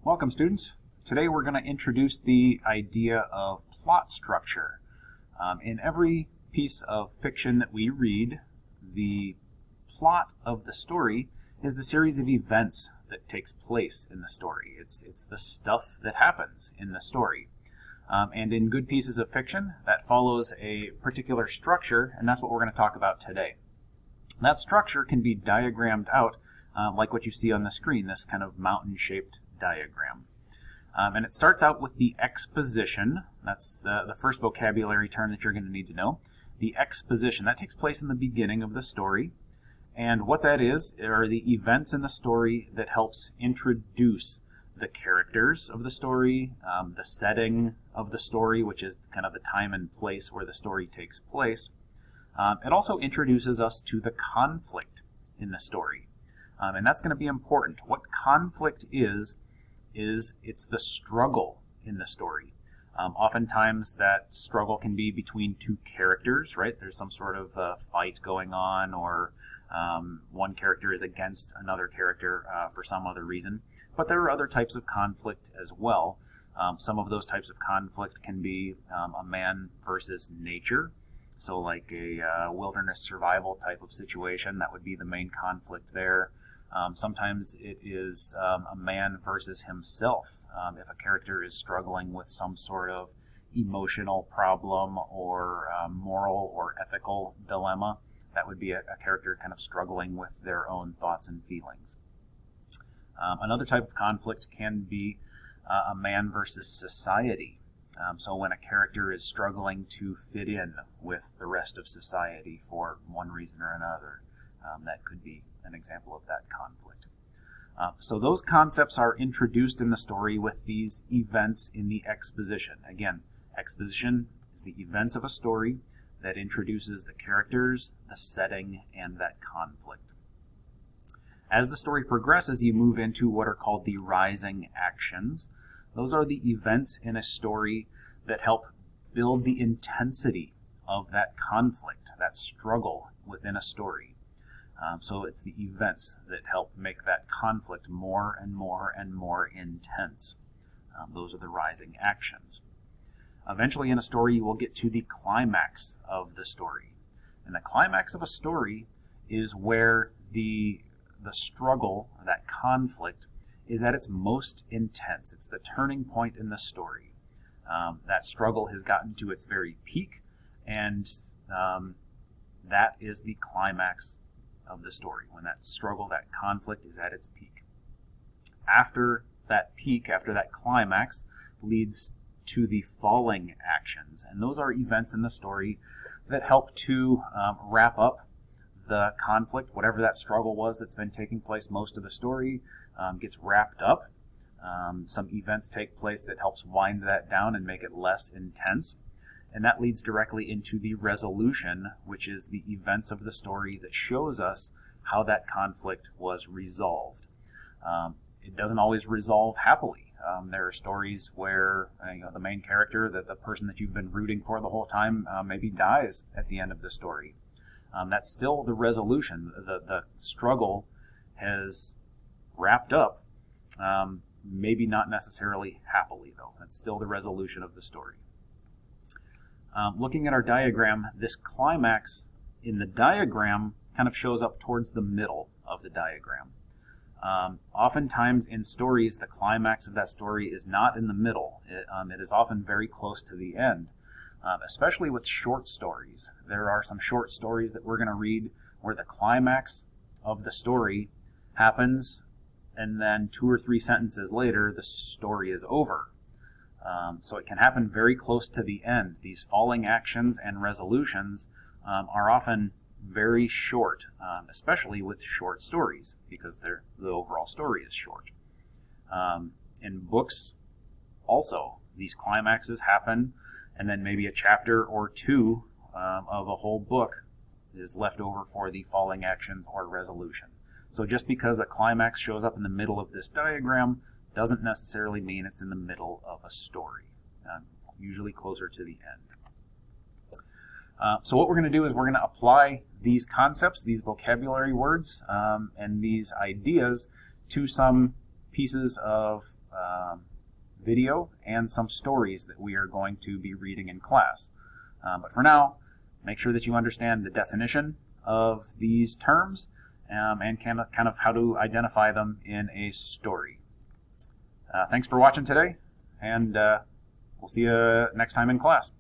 Welcome, students. Today we're going to introduce the idea of plot structure. In every piece of fiction that we read, the plot of the story is the series of events that takes place in the story. It's the stuff that happens in the story. And in good pieces of fiction, that follows a particular structure, and that's what we're going to talk about today. That structure can be diagrammed out like what you see on the screen, this kind of mountain-shaped diagram. And it starts out with the exposition. That's the first vocabulary term that you're going to need to know. The exposition, that takes place in the beginning of the story. And what that is are the events in the story that helps introduce the characters of the story, the setting of the story, which is kind of the time and place where the story takes place. It also introduces us to the conflict in the story. And that's going to be important. What conflict is it's the struggle in the story. Oftentimes that struggle can be between two characters, right? There's some sort of fight going on, or one character is against another character for some other reason. But there are other types of conflict as well. Some of those types of conflict can be a man versus nature. So like a wilderness survival type of situation, that would be the main conflict there. Sometimes it is a man versus himself. If a character is struggling with some sort of emotional problem or moral or ethical dilemma, that would be a character kind of struggling with their own thoughts and feelings. Another type of conflict can be a man versus society. So when a character is struggling to fit in with the rest of society for one reason or another, that could be an example of that conflict. So those concepts are introduced in the story with these events in the exposition. Again, exposition is the events of a story that introduces the characters, the setting, and that conflict. As the story progresses, you move into what are called the rising actions. Those are the events in a story that help build the intensity of that conflict, that struggle within a story. So it's the events that help make that conflict more and more and more intense. Those are the rising actions. Eventually in a story you will get to the climax of the story. And the climax of a story is where the struggle, that conflict, is at its most intense. It's the turning point in the story. That struggle has gotten to its very peak, and that is the climax of the story, when that struggle, that conflict is at its peak. After that peak, after that climax, leads to the falling actions, and those are events in the story that help to wrap up the conflict, whatever that struggle was that's been taking place most of the story gets wrapped up. Some events take place that helps wind that down and make it less intense. And that leads directly into the resolution, which is the events of the story that shows us how that conflict was resolved. It doesn't always resolve happily. There are stories where the main character, the person that you've been rooting for the whole time, maybe dies at the end of the story. That's still the resolution. The struggle has wrapped up, maybe not necessarily happily, though. That's still the resolution of the story. Looking at our diagram, this climax in the diagram kind of shows up towards the middle of the diagram. Oftentimes in stories, the climax of that story is not in the middle. It is often very close to the end, especially with short stories. There are some short stories that we're going to read where the climax of the story happens, and then 2 or 3 sentences later, the story is over. So it can happen very close to the end. These falling actions and resolutions are often very short, especially with short stories, because the overall story is short. In books, also, these climaxes happen, and then maybe a chapter or 2 of a whole book is left over for the falling actions or resolution. So just because a climax shows up in the middle of this diagram doesn't necessarily mean it's in the middle of a story, usually closer to the end. So what we're going to do is we're going to apply these concepts, these vocabulary words, and these ideas to some pieces of video and some stories that we are going to be reading in class. But for now, make sure that you understand the definition of these terms and kind of how to identify them in a story. Thanks for watching today, and we'll see you next time in class.